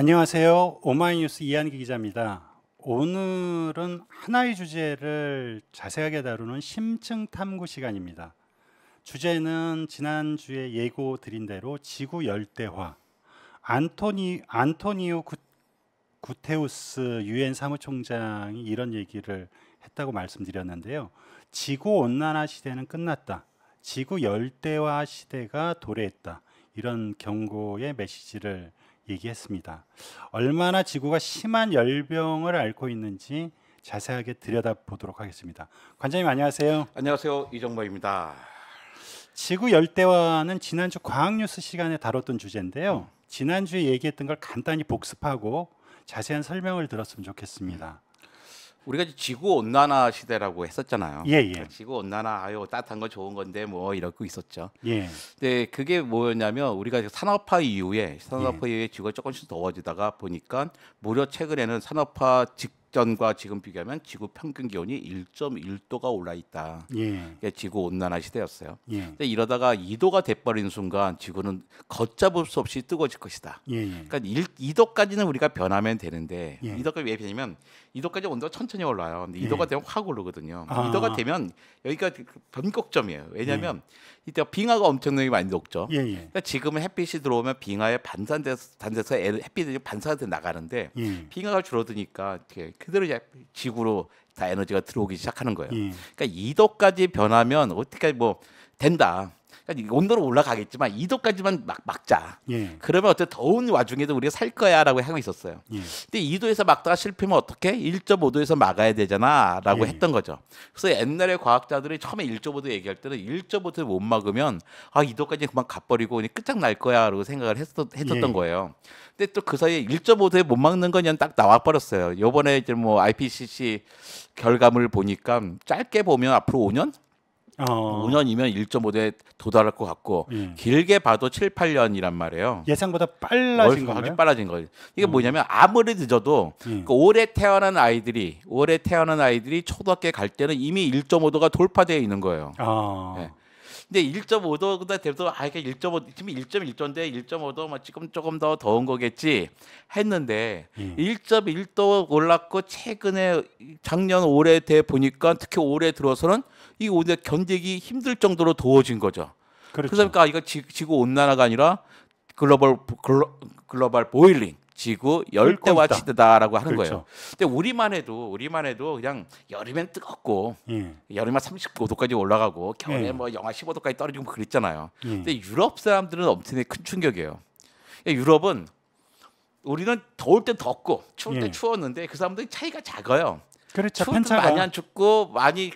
안녕하세요. 오마이뉴스 이한기 기자입니다. 오늘은 하나의 주제를 자세하게 다루는 심층 탐구 시간입니다. 주제는 지난주에 예고 드린 대로 지구 열대화, 안토니오 구테우스 유엔 사무총장이 이런 얘기를 했다고 말씀드렸는데요. 지구 온난화 시대는 끝났다. 지구 열대화 시대가 도래했다. 이런 경고의 메시지를 얘기했습니다. 얼마나 지구가 심한 열병을 앓고 있는지 자세하게 들여다보도록 하겠습니다. 관장님 안녕하세요. 안녕하세요. 이정모입니다. 지구 열대화는 지난주 과학뉴스 시간에 다뤘던 주제인데요. 지난주에 얘기했던 걸 간단히 복습하고 자세한 설명을 들었으면 좋겠습니다. 우리가 지구 온난화 시대라고 했었잖아요. 예. 지구 온난화 따뜻한 건 좋은 건데 뭐 이러고 있었죠. 예. 근데 그게 뭐였냐면 우리가 산업화 이후에 지구가 조금씩 더워지다가 보니까 무려 최근에는 산업화 직전과 지금 비교하면 지구 평균 기온이 1.1도가 올라 있다. 이게 지구 온난화 시대였어요. 근데 이러다가 2도가 돼버린 순간 지구는 걷잡을 수 없이 뜨거워질 것이다. 그러니까 2도까지는 우리가 변하면 되는데 2도까지 왜 변하면 2도까지 온도가 천천히 올라요. 근데 2도가 되면 확 오르거든요. 2도가 되면 여기가 변곡점이에요. 왜냐하면 이때 빙하가 엄청나게 많이 녹죠. 그러니까 지금은 햇빛이 들어오면 빙하에 반사돼서 햇빛이 반사돼 나가는데 빙하가 줄어드니까 그대로 지구로 다 에너지가 들어오기 시작하는 거예요. 그러니까 2도까지 변하면 어떻게 뭐 된다. 그러니까 온도는 올라가겠지만 2도까지만 막자. 그러면 어때 더운 와중에도 우리가 살 거야라고 하고 있었어요. 근데 2도에서 막다가 실패하면 어떻게? 1.5도에서 막아야 되잖아라고 했던 거죠. 그래서 옛날에 과학자들이 처음에 1.5도 얘기할 때는 1.5도 못 막으면 2도까지 그만 가버리고 그냥 끝장날 거야라고 생각을 했었던 거예요. 근데 또 그 사이에 1.5도에 못 막는 건 그냥 딱 나와 버렸어요. 요번에 이제 뭐 IPCC 결과물 보니까 짧게 보면 앞으로 5년? 5년이면 1.5도에 도달할 것 같고 길게 봐도 7, 8년이란 말이에요. 예상보다 빨라진 건가요? 아주 빨라진 거예요. 이게 뭐냐면 아무리 늦어도 올해 태어난 아이들이 초등학교에 갈 때는 이미 1.5도가 돌파되어 있는 거예요. 근데 1.5도가 돼도 이게 1.5 지금 1.1도인데 1.5도 뭐 지금 조금 더 더운 거겠지 했는데 1.1도 올랐고 최근에 작년 올해 돼 보니까 특히 올해 들어서는 이 올해 견디기 힘들 정도로 더워진 거죠. 그러니까 이거 지구 온난화가 아니라 글로벌 보일링 지구 열대화 시대다라고 하는 거예요. 근데 우리만 해도 그냥 여름엔 뜨겁고 여름에 35도까지 올라가고 겨울에 뭐 영하 15도까지 떨어지고 그랬잖아요. 근데 유럽 사람들은 엄청나게 큰 충격이에요. 유럽은 우리는 더울 때 덥고 추울 때 추웠는데 그 사람들이 차이가 작아요. 추울 때 많이 안 춥고 많이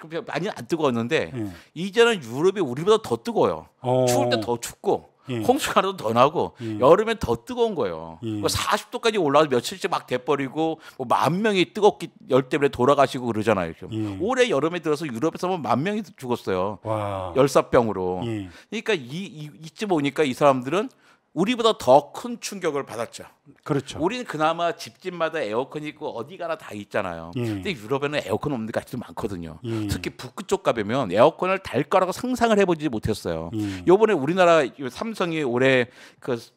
안 뜨거웠는데 이제는 유럽이 우리보다 더 뜨거워요. 추울 때 더 춥고 홍수가도 더 나고 여름엔 더 뜨거운 거예요. 40도까지 올라와서 며칠씩 막 돼버리고 뭐 10,000명이 뜨겁기 열 때문에 돌아가시고 그러잖아요. 올해 여름에 들어서 유럽에서 뭐 10,000명이 죽었어요. 열사병으로. 그러니까 이쯤 오니까 이 사람들은 우리보다 더 큰 충격을 받았죠. 그렇죠. 우리는 그나마 집집마다 에어컨이 있고 어디 가나 다 있잖아요. 근데 유럽에는 에어컨 없는 데가 많거든요. 특히 북극 쪽 가보면 에어컨을 달 거라고 상상을 해보지 못했어요. 요번에 우리나라 삼성이 올해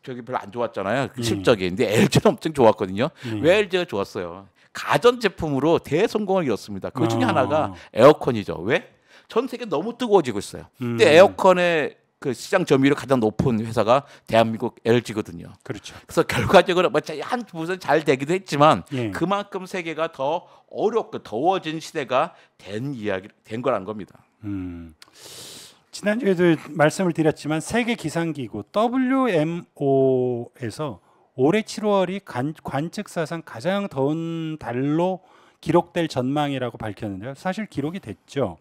저기 별로 안 좋았잖아요. 실적이. 근데 LG는 엄청 좋았거든요. 왜 LG가 좋았어요? 가전 제품으로 대성공을 이뤘습니다. 그 중에 하나가 에어컨이죠. 왜? 전 세계 너무 뜨거워지고 있어요. 근데 에어컨의 그 시장 점유율이 가장 높은 회사가 대한민국 LG거든요. 그렇죠. 그래서 결과적으로 한 부분 잘 되기도 했지만 그만큼 세계가 더 어렵고 더워진 시대가 된 거란 겁니다. 지난주에도 말씀을 드렸지만 세계 기상기구 WMO에서 올해 7월이 관측 사상 가장 더운 달로 기록될 전망이라고 밝혔는데요. 사실 기록이 됐죠.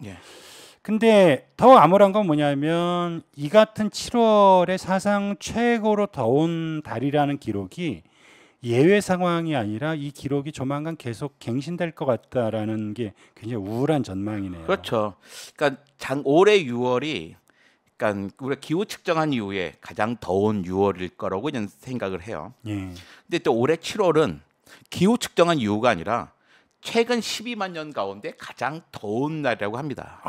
근데 더 암울한 건 뭐냐면 이 같은 7월에 사상 최고로 더운 달이라는 기록이 예외 상황이 아니라 이 기록이 조만간 계속 갱신될 것 같다라는 게 굉장히 우울한 전망이네요. 그렇죠. 그러니까 올해 6월이 그러니까 우리가 기후 측정한 이후에 가장 더운 6월일 거라고 생각을 해요. 근데 또 올해 7월은 기후 측정한 이유가 아니라 최근 12만 년 가운데 가장 더운 날이라고 합니다.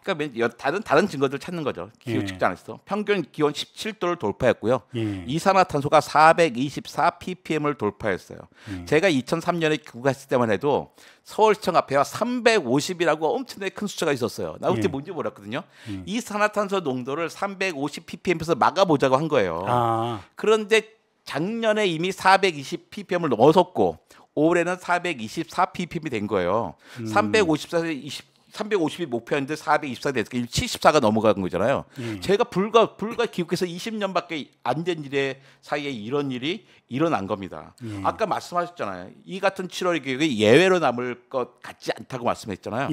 그러니까 다른 증거들 찾는 거죠. 기후 측정에서 평균 기온 17도를 돌파했고요. 이산화탄소가 424 ppm을 돌파했어요. 제가 2003년에 귀국했을 때만 해도 서울시청 앞에와 350이라고 엄청나게 큰 숫자가 있었어요. 나 그때 뭔지 몰랐거든요. 이산화탄소 농도를 350 ppm에서 막아보자고 한 거예요. 그런데 작년에 이미 420 ppm을 넘어섰고 올해는 424 ppm이 된 거예요. 350이 목표였는데 424가 됐으니까 74가 넘어간 거잖아요. 제가 불과 귀국해서 20년밖에 안 된 일에 사이에 이런 일이 일어난 겁니다. 아까 말씀하셨잖아요. 이 같은 7월 교육이 예외로 남을 것 같지 않다고 말씀했잖아요.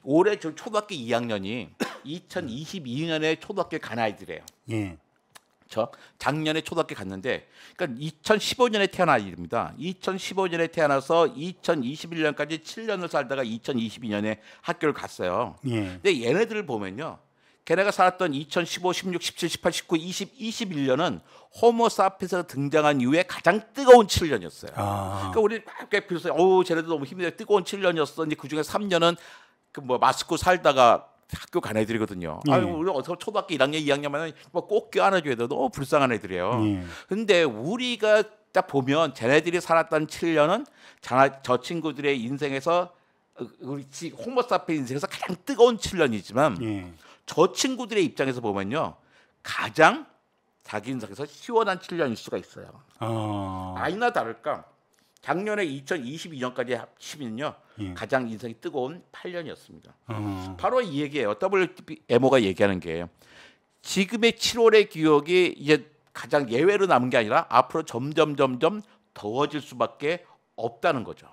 올해 저 초등학교 2학년이 2022년에 초등학교 간 아이들이에요. 저 작년에 초등학교 갔는데, 그러니까 2015년에 태어난 아이입니다. 2015년에 태어나서 2021년까지 7년을 살다가 2022년에 학교를 갔어요. 근데 얘네들을 보면요, 걔네가 살았던 2015, 16, 17, 18, 19, 20, 21년은 호모사피엔스가 등장한 이후에 가장 뜨거운 7년이었어요. 그러니까 우리 막 비로소 쟤네들 너무 힘들어 뜨거운 7년이었어. 근데 그 중에 3년은 그 뭐 마스크 살다가 학교 간 애들이거든요. 우리 어서 초등학교 1학년, 2학년만 꼭 껴안아줘야 돼. 너무 불쌍한 애들이에요. 근데 우리가 딱 보면 쟤네들이 살았던 7년은 저 친구들의 인생에서 우리 호모사피엔스 인생에서 가장 뜨거운 7년이지만 저 친구들의 입장에서 보면요, 가장 자기 인생에서 시원한 7년일 수가 있어요. 아니나 다를까 작년에 2022년까지 합치면요, 가장 인생이 뜨거운 8년이었습니다. 바로 이 얘기예요. WMO가 얘기하는 게 지금의 7월의 기억이 이제 가장 예외로 남은 게 아니라 앞으로 점점 더워질 수밖에 없다는 거죠.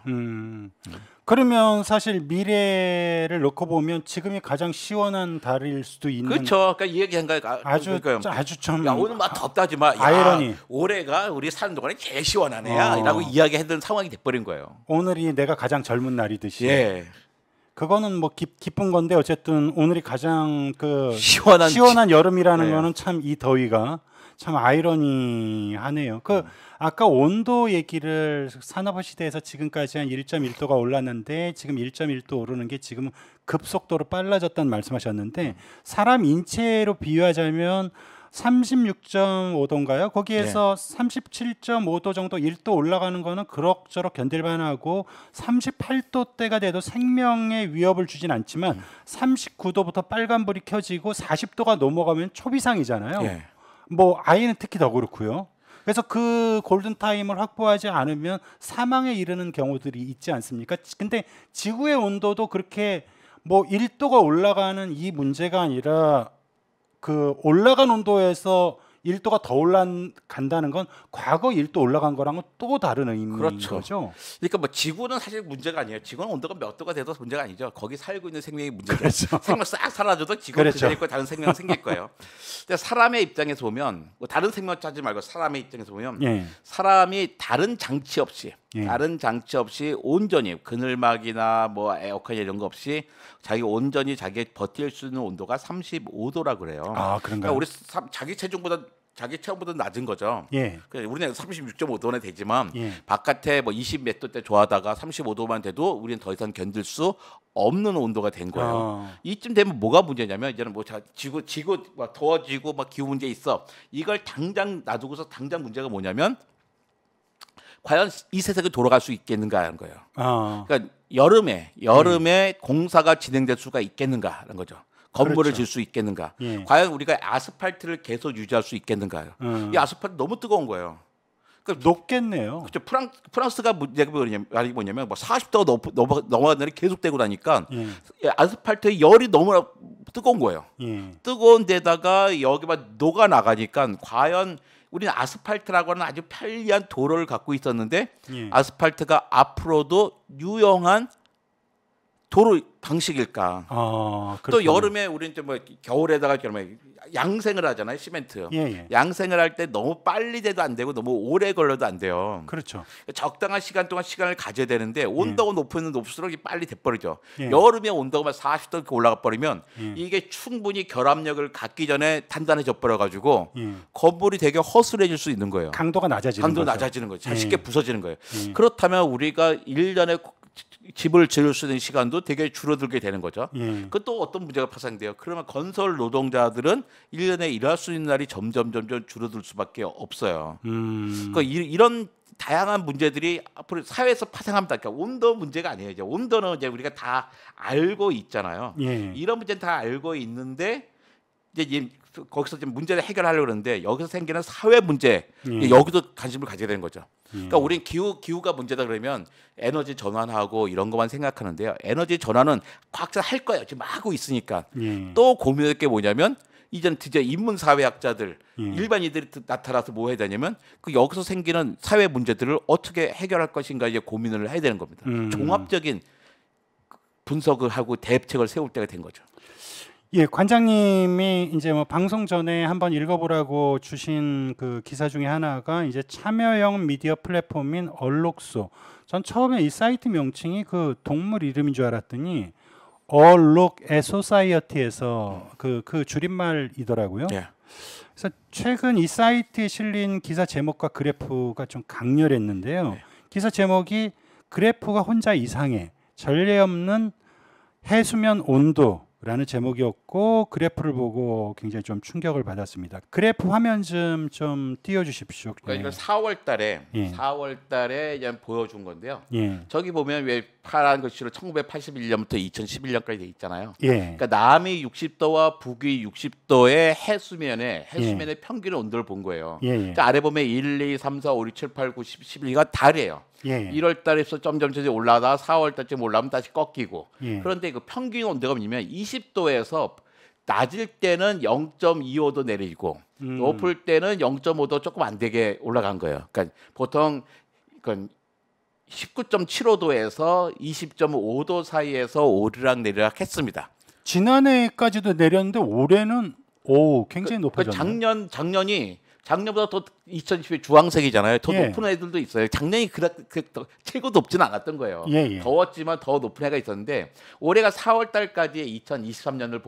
그러면 사실 미래를 놓고 보면 지금이 가장 시원한 달일 수도 있는. 그렇죠. 그러니까 이 얘기한 거 아주 좀. 야, 오늘 막 덥다지 마. 아이러니. 올해가 우리 사는 동안에 제일 시원한 해야라고 이야기했던 상황이 돼버린 거예요. 오늘이 내가 가장 젊은 날이듯이. 그거는 뭐 기쁜 건데 어쨌든 오늘이 가장 그 시원한 여름이라는 거는 참 이 더위가 참 아이러니하네요. 아까 온도 얘기를 산업화 시대에서 지금까지 한 1.1도가 올랐는데 지금 1.1도 오르는 게 지금 급속도로 빨라졌다는 말씀하셨는데 사람 인체로 비유하자면 36.5도인가요? 거기에서 37.5도 정도 1도 올라가는 거는 그럭저럭 견딜만하고 38도대가 돼도 생명에 위협을 주진 않지만 39도부터 빨간불이 켜지고 40도가 넘어가면 초비상이잖아요. 뭐 아이는 특히 더 그렇고요. 그래서 그 골든 타임을 확보하지 않으면 사망에 이르는 경우들이 있지 않습니까? 근데 지구의 온도도 그렇게 뭐 1도가 올라가는 이 문제가 아니라 그 올라간 온도에서 1도가 더 올라간다는 건 과거 1도 올라간 거랑은 또 다른 의미인 거죠. 그러니까 뭐 지구는 사실 문제가 아니에요. 지구는 온도가 몇 도가 돼도 문제가 아니죠. 거기 살고 있는 생명이 문제죠. 생명 싹 사라져도 지구는 그대로 있고 다른 생명은 생길 거예요. 근데 사람의 입장에서 보면 뭐 다른 생명 찾지 말고 사람의 입장에서 보면 사람이 다른 장치 없이 온전히 그늘막이나 뭐 에어컨 이런 거 없이 온전히 자기 버틸 수 있는 온도가 35도라 그래요. 그런가요? 그러니까 우리 자기 체온보다 낮은 거죠. 우리는 36.5도나 되지만 바깥에 뭐 20 몇 도 때 좋아하다가 35도만 돼도 우리는 더 이상 견딜 수 없는 온도가 된 거예요. 이쯤 되면 뭐가 문제냐면 이제는 뭐 지구 막 더워지고 막 기후 문제 있어. 이걸 당장 놔두고서 당장 문제가 뭐냐면 과연 이 세상이 돌아갈 수 있겠는가 하는 거예요. 그러니까 여름에 공사가 진행될 수가 있겠는가라는 거죠. 건물을 질 수 있겠는가? 과연 우리가 아스팔트를 계속 유지할 수 있겠는가요? 이 아스팔트 너무 뜨거운 거예요. 그러니까 높겠네요. 그렇죠. 프랑스가 문제가 뭐냐면 뭐 40도가 넘어가는 날이 계속 되고 나니까 아스팔트의 열이 너무 뜨거운 거예요. 뜨거운 데다가 여기만 녹아 나가니까 과연 우리는 아스팔트라고 하는 아주 편리한 도로를 갖고 있었는데 아스팔트가 앞으로도 유용한 도로 방식일까? 또 여름에 우리는 이제 뭐 겨울에다가 양생을 하잖아요, 시멘트. 양생을 할 때 너무 빨리 돼도 안 되고 너무 오래 걸려도 안 돼요. 그렇죠. 적당한 시간 동안 시간을 가져야 되는데 온도가 높으면 높을수록 빨리 돼버리죠. 여름에 온도가 40도 이렇게 올라가 버리면 이게 충분히 결합력을 갖기 전에 단단해져 버려가지고 건물이 되게 허술해질 수 있는 거예요. 강도가 낮아지는 거죠. 거죠. 쉽게 부서지는 거예요. 그렇다면 우리가 1년에 집을 지을 수 있는 시간도 되게 줄어들게 되는 거죠. 그것도 어떤 문제가 파생돼요. 그러면 건설 노동자들은 1년에 일할 수 있는 날이 점점 줄어들 수밖에 없어요. 그러니까 이런 다양한 문제들이 앞으로 사회에서 파생합니다. 그러니까 온도 문제가 아니에요. 이제 온도는 이제 우리가 다 알고 있잖아요. 이런 문제는 다 알고 있는데 이제 거기서 좀 문제를 해결하려고 그러는데 여기서 생기는 사회 문제 여기도 관심을 가져야 되는 거죠. 그러니까 우리는 기후가 문제다 그러면 에너지 전환하고 이런 것만 생각하는데요. 에너지 전환은 과학자 할 거예요. 지금 하고 있으니까. 또 고민할 게 뭐냐면 이제는 드디어 인문사회학자들 일반인들이 나타나서 뭐 해야 되냐면 그 여기서 생기는 사회 문제들을 어떻게 해결할 것인가 이제 고민을 해야 되는 겁니다. 종합적인 분석을 하고 대책을 세울 때가 된 거죠. 예, 관장님이 이제 뭐 방송 전에 한번 읽어보라고 주신 그 기사 중에 하나가 이제 참여형 미디어 플랫폼인 얼록소. 전 처음에 이 사이트 명칭이 그 동물 이름인 줄 알았더니 All Look at Society에서 그 줄임말이더라고요. 그래서 최근 이 사이트에 실린 기사 제목과 그래프가 좀 강렬했는데요. 기사 제목이 그래프가 혼자 이상해 전례 없는 해수면 온도라는 제목이었고 그래프를 보고 굉장히 좀 충격을 받았습니다. 그래프 화면 좀 띄워주십시오. 그러니까 이걸 4월달에 그냥 보여준 건데요. 저기 보면 왜 파란 글씨로 1981년부터 2011년까지 돼 있잖아요. 그러니까 남이 60도와 북위 60도의 해수면의 평균 온도를 본 거예요. 그러니까 아래 보면 1, 2, 3, 4, 5, 6, 7, 8, 9, 10, 11가 달이에요. 1월달에서 점점 올라가다가 4월달쯤 올라오면 다시 꺾이고. 그런데 그 평균 온도가 뭐냐면 20도에서 낮을 때는 0.25도 내리고 높을 때는 0.5도 조금 안 되게 올라간 거예요. 그러니까 보통 19.75도에서 20.5도 사이에서 오르락 내리락 했습니다. 지난해까지도 내렸는데 올해는 굉장히 높아졌네요. 작년보다 더 2020년 주황색이잖아요. 더 높은 애들도 있어요. 작년이 최고 높지는 않았던 거예요. 더웠지만 더 높은 애가 있었는데 올해가 4월 달까지의 2023년을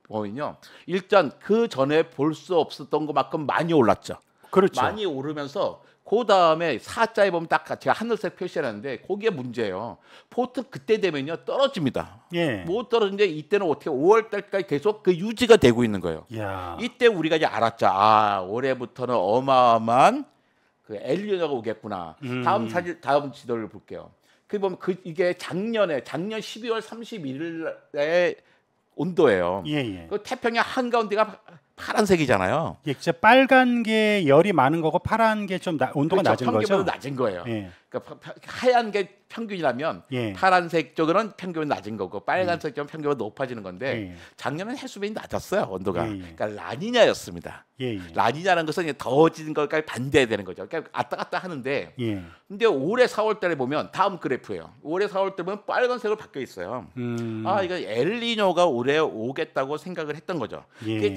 보면요. 일단 그 전에 볼 수 없었던 것만큼 많이 올랐죠. 그렇죠. 많이 오르면서 그 다음에 4자에 보면 딱 제가 하늘색 표시하는데 거기에 문제예요. 보통 그때 되면요 떨어집니다. 못 떨어지는데 이때는 어떻게 5월 달까지 계속 그 유지가 되고 있는 거예요. 이때 우리가 이제 알았죠. 올해부터는 어마어마한 그 엘니뇨가 오겠구나. 다음 지도를 볼게요. 그 보면 이게 작년 12월 31일의 온도예요. 그 태평양 한가운데가 파란색이잖아요. 진짜 빨간 게 열이 많은 거고 파란 게 좀 온도가 낮은 거죠. 평균보다 낮은 거예요. 그러니까 하얀 게 평균이라면 파란색 쪽은 평균은 낮은 거고 빨간색 쪽은 평균보다 높아지는 건데 작년은 해수면이 낮았어요. 온도가. 그러니까 라니냐였습니다. 라니냐라는 것은 더워지는 것까지 반대해야 되는 거죠. 그러니까 왔다 갔다 하는데 근데 올해 4월 달에 보면 다음 그래프예요. 올해 4월 달에 보면 빨간색으로 바뀌어 있어요. 이거 엘니뇨가 올해 오겠다고 생각을 했던 거죠. 그게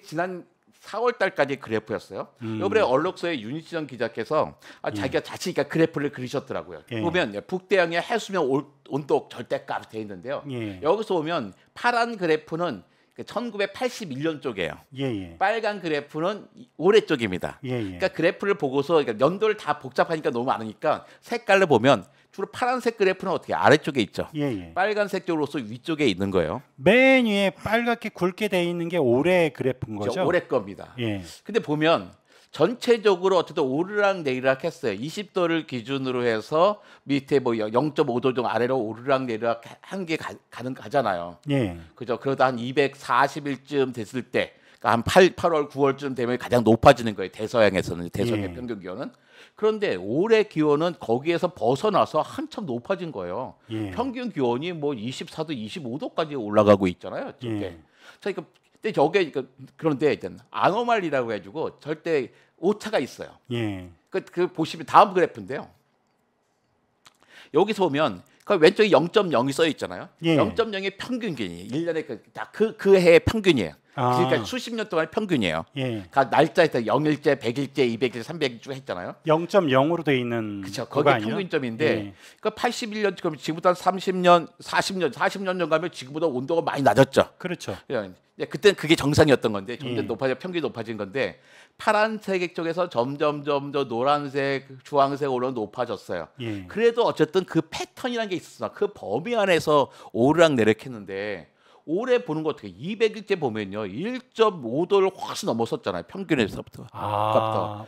지난 4월 달까지 그래프였어요. 이번에 얼록소의 윤희정 기자께서 자기가 자치니까 그래프를 그리셨더라고요. 보면 북대양의 해수면 온도 절대값이 돼 있는데요. 여기서 보면 파란 그래프는 1981년 쪽이에요. 빨간 그래프는 올해 쪽입니다. 그러니까 그래프를 보고서 연도를 다 복잡하니까 너무 많으니까 색깔로 보면 주로 파란색 그래프는 어떻게 아래쪽에 있죠. 빨간색 쪽으로서 위쪽에 있는 거예요. 맨 위에 빨갛게 굵게 돼 있는 게 올해 그래프인 거죠. 올해 겁니다. 근데 보면 전체적으로 어쨌든 오르락 내리락 했어요. 20도를 기준으로 해서 밑에 뭐 0.5도 정도 아래로 오르락 내리락 한 게 가잖아요. 그죠? 그러다 한 240일쯤 됐을 때, 그러니까 한 8월, 9월쯤 되면 가장 높아지는 거예요. 대서양에서는 대서양의 평균 기온은. 그런데 올해 기온은 거기에서 벗어나서 한참 높아진 거예요. 평균 기온이 뭐 24도, 25도까지 올라가고 있잖아요. 그러니까 근데 저게 그런데 아노말리라고 해가지고 절대 오차가 있어요. 그 보시면 다음 그래프인데요. 여기서 보면 그 왼쪽에 0.0이 써 있잖아요. 0.0의 평균 기온이 1년에 그 해의 평균이에요. 그러니까 수십 년 동안의 평균이에요. 예. 그러니까 날짜에 0일째, 100일째, 200일, 300일째 했잖아요. 0.0으로 돼 있는 그렇죠. 그게 평균점인데 예. 그러니까 81년 지금 지금보다 30년, 40년 전 가면 지금보다 온도가 많이 낮았죠. 그렇죠. 그때는 그게 정상이었던 건데 점점 예. 높아져 평균이 높아진 건데 파란색 쪽에서 점점 더 노란색, 주황색 오르면 높아졌어요. 예. 그래도 어쨌든 그 패턴이라는 게 있었어. 그 범위 안에서 오르락 내리락했는데 올해 보는 거 어떻게 200일째 보면요 1.5도를 훨씬 넘어섰잖아요 평균에서부터. 그러니까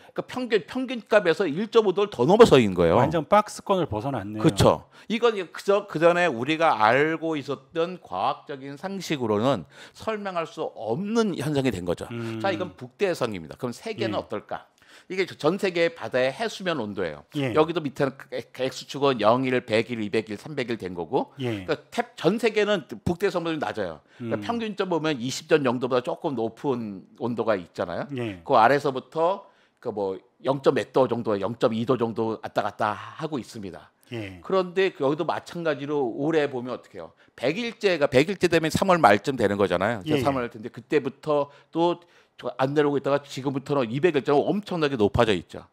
평균값에서 1.5도를 더 넘어서인 거예요. 완전 박스권을 벗어났네요. 그렇죠. 이건 그 전에 우리가 알고 있었던 과학적인 상식으로는 설명할 수 없는 현상이 된 거죠. 자, 이건 북대해성입니다. 그럼 세계는 예. 어떨까? 이게 전 세계 바다의 해수면 온도예요. 예. 여기도 밑에는 X축은 0일, 100일, 200일, 300일 된 거고. 예. 그러니까 전 세계는 북대성보다 낮아요. 그러니까 평균점 보면 20전 영도보다 조금 높은 온도가 있잖아요. 예. 그 아래서부터 그 뭐 0.몇 도 정도, 0.2도 정도 왔다 갔다 하고 있습니다. 예. 그런데 여기도 마찬가지로 올해 보면 어떻게 해요? 100일째 되면 3월 말쯤 되는 거잖아요. 예. 3월 텐데 그때부터 또 안 내려오고 있다가 지금부터는 200일째가 엄청나게 높아져 있죠.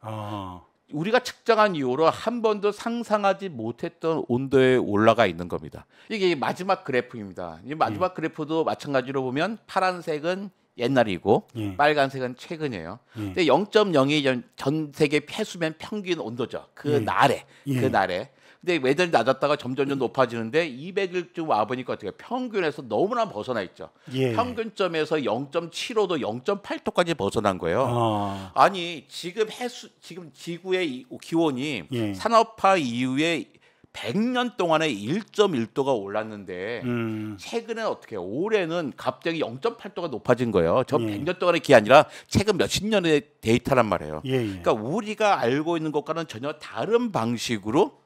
우리가 측정한 이후로 한 번도 상상하지 못했던 온도에 올라가 있는 겁니다. 이게 마지막 그래프입니다. 이 마지막 그래프도 마찬가지로 보면 파란색은 옛날이고 예. 빨간색은 최근이에요. 예. 근데 0.02 전 세계 해수면 평균 온도죠. 그 예. 날에. 예. 그 날에. 근데 매달 낮았다가 점점 높아지는데 200일쯤 와 보니까 어떻게 평균에서 너무나 벗어나 있죠. 예. 평균점에서 0.75도, 0.8도까지 벗어난 거예요. 아니 지금 지구의 기온이 예. 산업화 이후에 100년 동안에 1.1도가 올랐는데 최근에 어떻게 해요? 올해는 갑자기 0.8도가 높아진 거예요. 저 100년 동안의 게 아니라 최근 몇십 년의 데이터란 말이에요. 예. 그러니까 우리가 알고 있는 것과는 전혀 다른 방식으로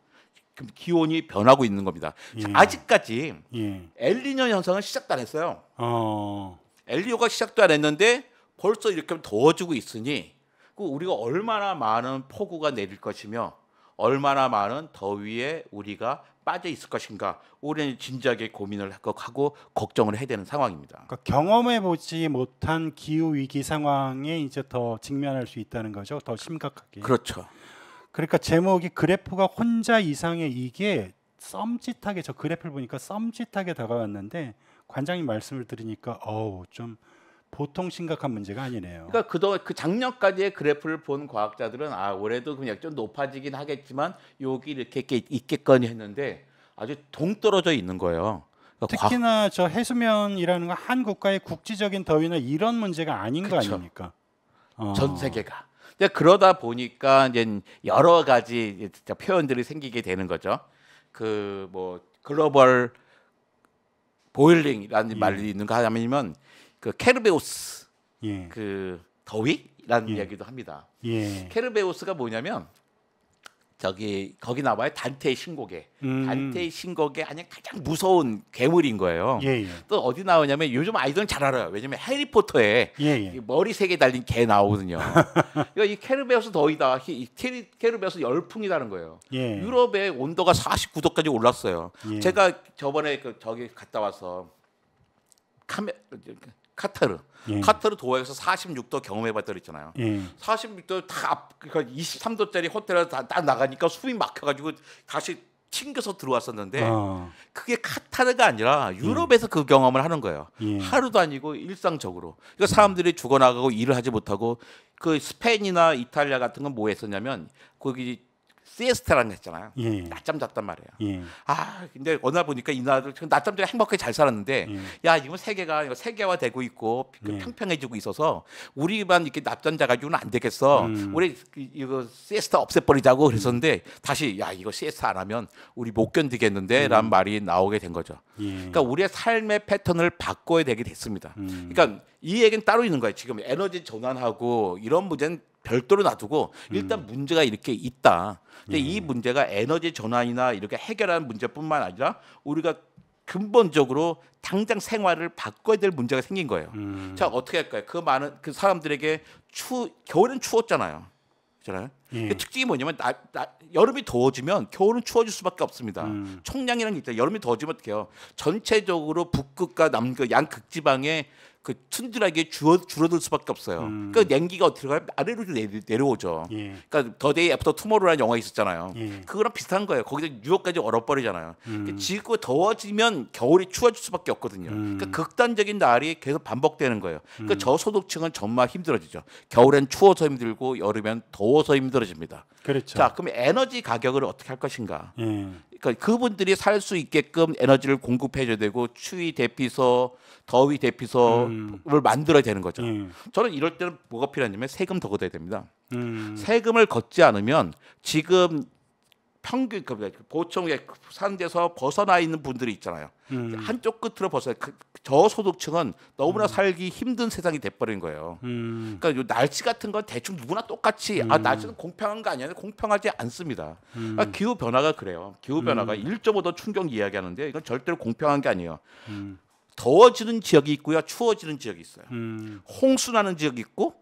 기온이 변하고 있는 겁니다. 예. 아직까지 예. 엘니뇨 현상은 시작도 안 했어요. 어. 엘니뇨가 시작도 안 했는데 벌써 이렇게 더워지고 있으니 우리가 얼마나 많은 폭우가 내릴 것이며 얼마나 많은 더위에 우리가 빠져 있을 것인가 올해는 진지하게 고민을 하고 걱정을 해야 되는 상황입니다. 그러니까 경험해 보지 못한 기후 위기 상황에 이제 더 직면할 수 있다는 거죠. 더 심각하게. 그렇죠. 그러니까 제목이 그래프가 혼자 이상해 이게 썸짓하게 저 그래프를 보니까 썸짓하게 다가왔는데 관장님 말씀을 들으니까 좀 보통 심각한 문제가 아니네요. 그러니까 그동안 그 작년까지의 그래프를 본 과학자들은 올해도 그냥 좀 높아지긴 하겠지만 여기 이렇게 있겠거니 했는데 아주 동떨어져 있는 거예요. 그러니까 특히나 저 해수면이라는 건 한 국가의 국지적인 더위나 이런 문제가 아닌 거 아닙니까? 전 세계가. 그러다 보니까 이제 여러 가지 표현들이 생기게 되는 거죠. 그 뭐 글로벌 보일링이라는 말이 있는 거 하냐면 그 케르베우스 예. 그 더위라는 예. 이야기도 합니다. 예. 케르베우스가 뭐냐면 거기 나와요. 단테의 신곡에. 단테의 신곡에 가장 무서운 괴물인 거예요. 예. 또 어디 나오냐면 요즘 아이들은 잘 알아요. 왜냐면 해리포터에 예. 머리 3개 달린 개 나오거든요. 그러니까 이 케르베우스 더위다. 이 케르베우스 열풍이라는 거예요. 예. 유럽의 온도가 49도까지 올랐어요. 예. 제가 저번에 저기 갔다 와서 카타르 예. 카타르 도하에서 46도 경험해봤다 그랬잖아요. 예. 46도 그러니까 23도짜리 호텔에 딱 나가니까 숨이 막혀가지고 다시 튕겨서 들어왔었는데 그게 카타르가 아니라 유럽에서 그 경험을 하는 거예요. 예. 하루도 아니고 일상적으로. 그러니까 사람들이 죽어나가고 일을 하지 못하고 그 스페인이나 이탈리아 같은 건 뭐 했었냐면 거기 시에스타라는 거 했잖아요. 예. 낮잠 잤단 말이에요. 예. 근데 어느 날 보니까 이 나라들 낮잠 자고 행복하게 잘 살았는데 야 이건 세계가 세계화되고 있고 평평해지고 있어서 우리만 이렇게 낮잠 자가지고는 안 되겠어. 우리 이거 시에스타 없애버리자고 그랬었는데 다시 야 이거 시에스타 안 하면 우리 못 견디겠는데라는 말이 나오게 된 거죠. 그러니까 우리의 삶의 패턴을 바꿔야 되게 됐습니다. 그러니까 이 얘기는 따로 있는 거예요. 지금 에너지 전환하고 이런 문제는 별도로 놔두고 일단 문제가 이렇게 있다. 근데 이 문제가 에너지 전환이나 이렇게 해결하는 문제뿐만 아니라 우리가 근본적으로 당장 생활을 바꿔야 될 문제가 생긴 거예요. 자 어떻게 할까요? 그 많은 그 사람들에게 겨울엔 추웠잖아요. 그렇잖아요. 그 특징이 뭐냐면 여름이 더워지면 겨울은 추워질 수밖에 없습니다. 총량이라는 게 있죠. 여름이 더워지면 어떻게 해요? 전체적으로 북극과 남극 양극지방에 그 튼튼하게 줄어들 수밖에 없어요. 그러니까 냉기가 어떻게 가요? 아래로 내려오죠. 예. 그러니까 더 데이 애프터 투모로우라는 영화 있었잖아요. 예. 그거랑 비슷한 거예요. 거기서 뉴욕까지 얼어버리잖아요. 그러니까 지구 더워지면 겨울이 추워질 수밖에 없거든요. 그러니까 극단적인 날이 계속 반복되는 거예요. 그러니까 저소득층은 정말 힘들어지죠. 겨울엔 추워서 힘들고 여름엔 더워서 힘들어집니다. 그렇죠. 자, 그럼 에너지 가격을 어떻게 할 것인가? 예. 그러니까 그분들이 살 수 있게끔 에너지를 공급해줘야 되고 추위 대피소, 더위 대피소를 만들어야 되는 거죠. 저는 이럴 때는 뭐가 필요하냐면 세금 더 걷어야 됩니다. 세금을 걷지 않으면 지금 평균 보통 사는 데서 벗어나 있는 분들이 있잖아요. 한쪽 끝으로 벗어나 저소득층은 너무나 살기 힘든 세상이 돼버린 거예요. 그러니까 요 날씨 같은 건 대충 누구나 똑같이 날씨는 공평한 거 아니야? 공평하지 않습니다. 그러니까 기후 변화가 그래요. 기후 변화가 1.5도 충격 이야기하는데 이건 절대로 공평한 게 아니에요. 더워지는 지역이 있고요, 추워지는 지역이 있어요. 홍수나는 지역이 있고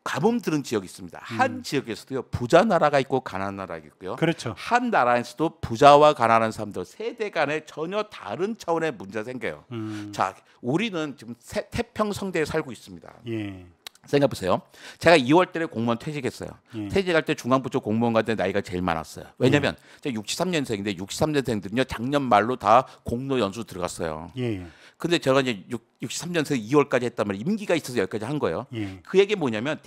가뭄 들은 지역이 있습니다. 한 지역에서도요 부자 나라가 있고 가난한 나라가 있고요. 그렇죠. 한 나라에서도 부자와 가난한 사람들 세대 간에 전혀 다른 차원의 문제가 생겨요. 자, 우리는 지금 태평성대에 살고 있습니다. 예. 생각해보세요. 제가 2월 달에 공무원 퇴직했어요. 퇴직할 때 중앙부처 공무원 갈 때 나이가 제일 많았어요. 왜냐하면 제가 63년생인데 63년생들은요 작년 말로 다 공로 연수 들어갔어요. 예. 근데 제가 이제 63년생 2월까지 했단 말이에요. 임기가 있어서 여기까지 한 거예요. 예. 그 얘기 뭐냐면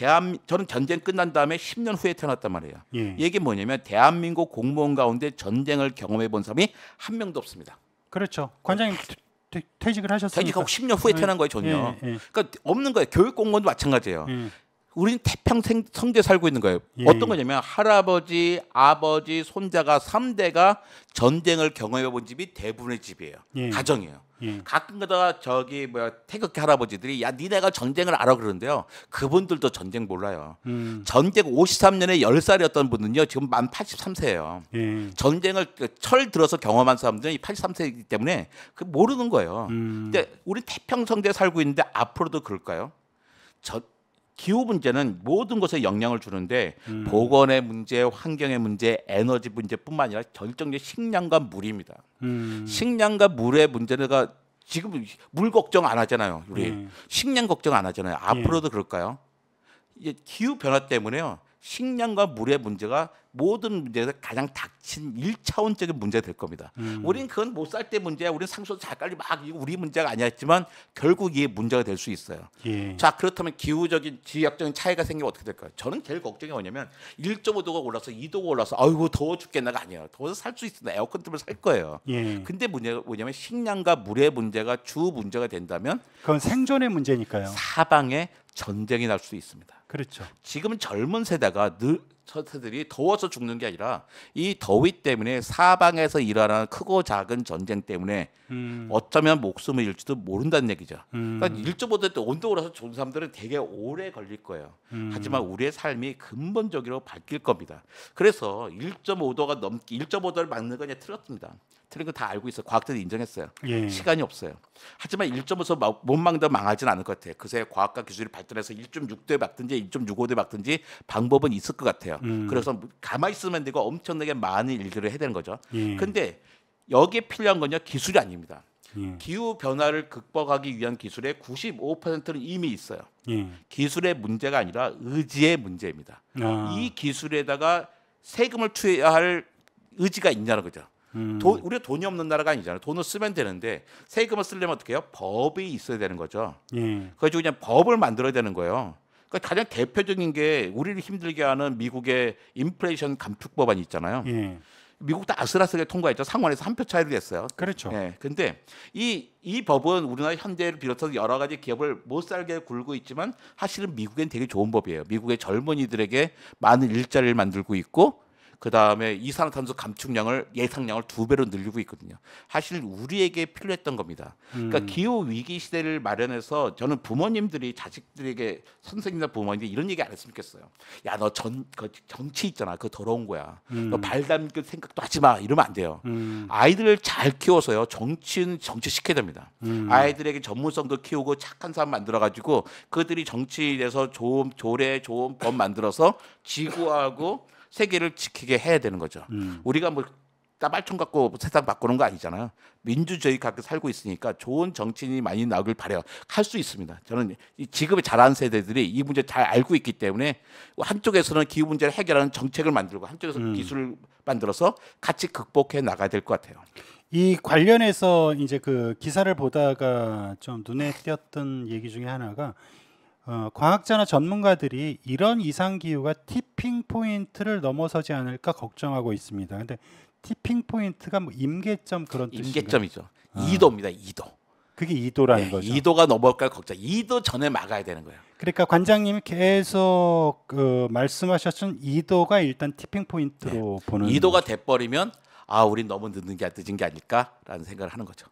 저는 전쟁 끝난 다음에 10년 후에 태어났단 말이에요. 예. 이 얘기 뭐냐면 대한민국 공무원 가운데 전쟁을 경험해 본 사람이 한 명도 없습니다. 그렇죠. 관장님 퇴직을 하셨으니까. 퇴직하고 10년 후에 태어난 거예요, 전혀. 그러니까 없는 거예요. 교육 공무원도 마찬가지예요. 우리는 태평성대에 살고 있는 거예요. 어떤 거냐면 할아버지, 아버지, 손자가 3대가 전쟁을 경험해 본 집이 대부분의 집이에요. 가정이에요. 가끔 가다가 저기 태극기 할아버지들이 야 니네가 전쟁을 알아 그러는데요. 그분들도 전쟁 몰라요. 전쟁 53년에 10살이었던 분은요 지금 만 83세예요. 전쟁을 철 들어서 경험한 사람들은 83세이기 때문에 그 모르는 거예요. 근데 우리 태평성대에 살고 있는데 앞으로도 그럴까요? 기후 문제는 모든 것에 영향을 주는데 보건의 문제, 환경의 문제, 에너지 문제뿐만 아니라 결정적 식량과 물입니다. 식량과 물의 문제가 지금 물 걱정 안 하잖아요. 우리 식량 걱정 안 하잖아요. 앞으로도 그럴까요? 기후 변화 때문에요. 식량과 물의 문제가 모든 문제에서 가장 닥친 1차원적인 문제가 될 겁니다. 우리는 그건 못 살 때 문제야. 우리는 상수도 잘 깔리 막 우리 문제가 아니었지만 결국 이게 문제가 될 수 있어요. 자, 그렇다면 기후적인 지역적인 차이가 생기면 어떻게 될까요? 저는 제일 걱정이 뭐냐면 1.5도가 올라서 2도가 올라서 아이고 더워 죽겠나가 아니에요. 더워서 살 수 있으면 에어컨 틀면 살 거예요. 근데 문제가 뭐냐면 식량과 물의 문제가 주 문제가 된다면 그건 생존의 문제니까요. 사방에 전쟁이 날 수 있습니다. 그렇죠. 지금은 젊은 세대가 세대들이 더워서 죽는 게 아니라 이 더위 때문에 사방에서 일어나는 크고 작은 전쟁 때문에 어쩌면 목숨을 잃지도 모른다는 얘기죠. 그러니까 1.5도 때 온도 올라서 죽는 사람들은 되게 오래 걸릴 거예요. 하지만 우리의 삶이 근본적으로 바뀔 겁니다. 그래서 1.5도가 넘기 1.5도를 막는 건 틀렸습니다. 틀린 거 다 알고 있어요. 과학자들이 인정했어요. 시간이 없어요. 하지만 1.5도 못 막는다고 망하지는 않을 것 같아요. 그새 과학과 기술이 발전해서 1.6도에 막든지 1.65도에 막든지 방법은 있을 것 같아요. 그래서 가만히 있으면 되고 엄청나게 많은 일들을 해야 되는 거죠. 근데 여기에 필요한 건요 기술이 아닙니다. 기후 변화를 극복하기 위한 기술의 95%는 이미 있어요. 기술의 문제가 아니라 의지의 문제입니다. 이 기술에다가 세금을 투여할 의지가 있냐는 거죠. 우리가 돈이 없는 나라가 아니잖아요. 돈을 쓰면 되는데 세금을 쓰려면 어떻게 해요? 법이 있어야 되는 거죠. 그래서 그냥 법을 만들어야 되는 거예요. 그러니까 가장 대표적인 게 우리를 힘들게 하는 미국의 인플레이션 감축 법안이 있잖아요. 미국도 아슬아슬하게 통과했죠. 상원에서 한 표 차이로 됐어요. 그렇죠. 근데 이 법은 우리나라 현대를 비롯해서 여러 가지 기업을 못 살게 굴고 있지만 사실은 미국엔 되게 좋은 법이에요. 미국의 젊은이들에게 많은 일자리를 만들고 있고 그 다음에 이산화탄소 감축량을 예상량을 2배로 늘리고 있거든요. 사실 우리에게 필요했던 겁니다. 그러니까 기후 위기 시대를 마련해서 저는 부모님들이 자식들에게 선생님이나 부모님들이 이런 얘기 안 했으면 좋겠어요. 야, 너 정치 있잖아. 그거 더러운 거야. 너 발 담글 생각도 하지 마. 이러면 안 돼요. 아이들을 잘 키워서요. 정치는 정치 시켜야 됩니다. 아이들에게 전문성도 키우고 착한 사람 만들어가지고 그들이 정치에 대해서 좋은 법 만들어서 지구하고 세계를 지키게 해야 되는 거죠. 우리가 뭐 따발총 갖고 세상 바꾸는 거 아니잖아요. 민주주의 갖고 살고 있으니까 좋은 정치인이 많이 나오길 바래요. 할 수 있습니다. 저는 이 지금의 자란 세대들이 이 문제 잘 알고 있기 때문에 한쪽에서는 기후 문제를 해결하는 정책을 만들고 한쪽에서 기술을 만들어서 같이 극복해 나가야 될 것 같아요. 이 관련해서 이제 그 기사를 보다가 좀 눈에 띄었던 얘기 중에 하나가 과학자나 전문가들이 이런 이상 기후가 티핑 포인트를 넘어서지 않을까 걱정하고 있습니다. 근데 티핑 포인트가 뭐 임계점 그런 뜻인가요? 임계점이죠. 2도입니다. 2도. 그게 2도라는 거죠. 2도가 넘어갈까 걱정. 2도 전에 막아야 되는 거예요. 그러니까 관장님이 계속 말씀하셨던 2도가 일단 티핑 포인트로 보는 2도가 돼버리면 우린 너무 늦은 게 아닐까라는 생각을 하는 거죠.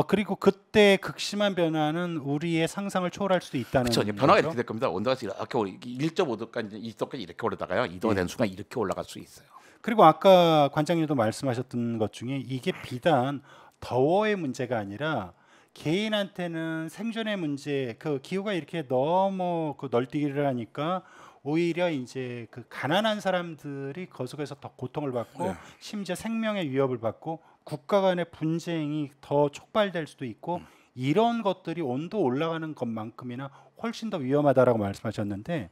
그리고 그때 극심한 변화는 우리의 상상을 초월할 수도 있다는 그렇죠. 변화가 이렇게 될 겁니다. 온도가 이렇게 1.5도까지 2도까지 이렇게 오르다가요. 2도가 된 순간 이렇게 올라갈 수 있어요. 그리고 아까 관장님도 말씀하셨던 것 중에 이게 비단 더워의 문제가 아니라 개인한테는 생존의 문제, 그 기후가 이렇게 너무 그 널뛰기를 하니까 오히려 이제 그 가난한 사람들이 거기서 더 고통을 받고 심지어 생명의 위협을 받고 국가 간의 분쟁이 더 촉발될 수도 있고 이런 것들이 온도 올라가는 것만큼이나 훨씬 더 위험하다라고 말씀하셨는데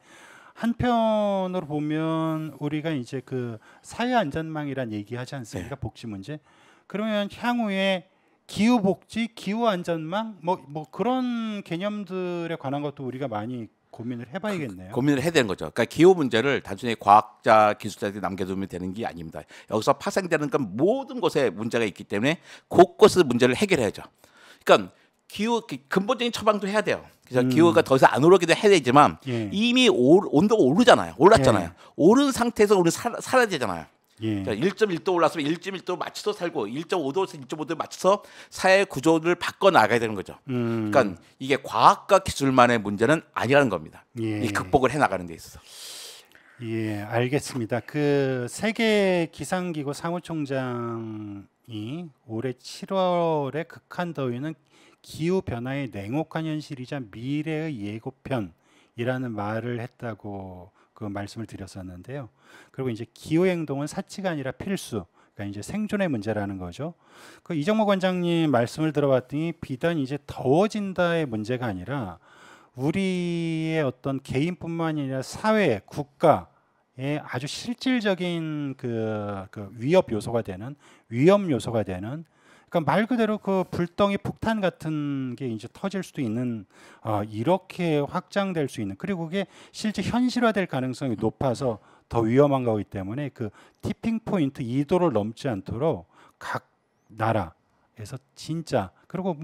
한편으로 보면 우리가 이제 그 사회 안전망이란 얘기하지 않습니까? 복지 문제. 그러면 향후에 기후 복지, 기후 안전망 뭐 그런 개념들에 관한 것도 우리가 많이 고민을 해봐야겠네요. 고민을 해야 되는 거죠. 그러니까 기후 문제를 단순히 과학자, 기술자들이 남겨두면 되는 게 아닙니다. 여기서 파생되는 건 모든 곳에 문제가 있기 때문에 곳곳에서 문제를 해결해야죠. 그러니까 기후 근본적인 처방도 해야 돼요. 그래서 기후가 더 이상 안 오르기도 해야 되지만 이미 온도가 오르잖아요. 올랐잖아요. 오른 상태에서 우리는 살아야 되잖아요. 1.1도 올랐으면 1.1도 맞춰서 살고 1.5도에서 1.5도 맞춰서 사회 구조를 바꿔 나가야 되는 거죠. 그러니까 이게 과학과 기술만의 문제는 아니라는 겁니다. 이 극복을 해 나가는 데 있어서. 예, 알겠습니다. 그 세계 기상기구 사무총장이 올해 7월에 극한 더위는 기후 변화의 냉혹한 현실이자 미래의 예고편이라는 말을 했다고 그 말씀을 드렸었는데요. 그리고 이제 기후 행동은 사치가 아니라 필수. 그러니까 이제 생존의 문제라는 거죠. 그 이정모 관장님 말씀을 들어봤더니 비단 이제 더워진다의 문제가 아니라 우리의 어떤 개인뿐만 아니라 사회, 국가의 아주 실질적인 그 위협 요소가 되는 위험 요소가 되는 그러니까 말 그대로 그 불덩이 폭탄 같은 게 이제 터질 수도 있는 이렇게 확장될 수 있는 그리고 그게 실제 현실화될 가능성이 높아서 더 위험한 거기 때문에 그 티핑 포인트 2도를 넘지 않도록 각 나라에서 진짜 그리고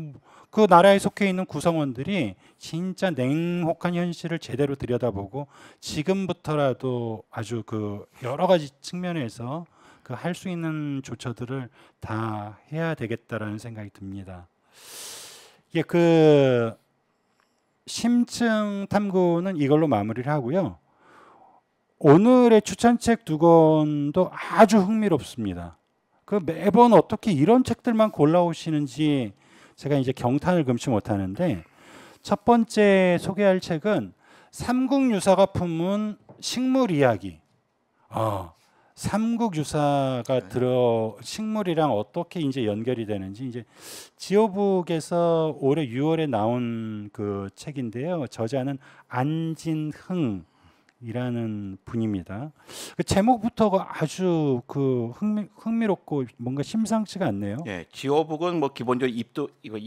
그 나라에 속해 있는 구성원들이 진짜 냉혹한 현실을 제대로 들여다보고 지금부터라도 아주 그 여러 가지 측면에서 그 할 수 있는 조처들을 다 해야 되겠다라는 생각이 듭니다. 예, 그 심층 탐구는 이걸로 마무리를 하고요. 오늘의 추천책 두 권도 아주 흥미롭습니다. 그 매번 어떻게 이런 책들만 골라오시는지 제가 이제 경탄을 금치 못하는데 첫 번째 소개할 책은 삼국유사가 품은 식물 이야기. 삼국유사가 식물이랑 어떻게 이제 연결이 되는지 이제 지오북에서 올해 6월에 나온 그 책인데요. 저자는 안진흥이라는 분입니다. 그 제목부터가 아주 그 흥미롭고 뭔가 심상치가 않네요. 예, 지오북은 뭐 기본적으로 입도 이거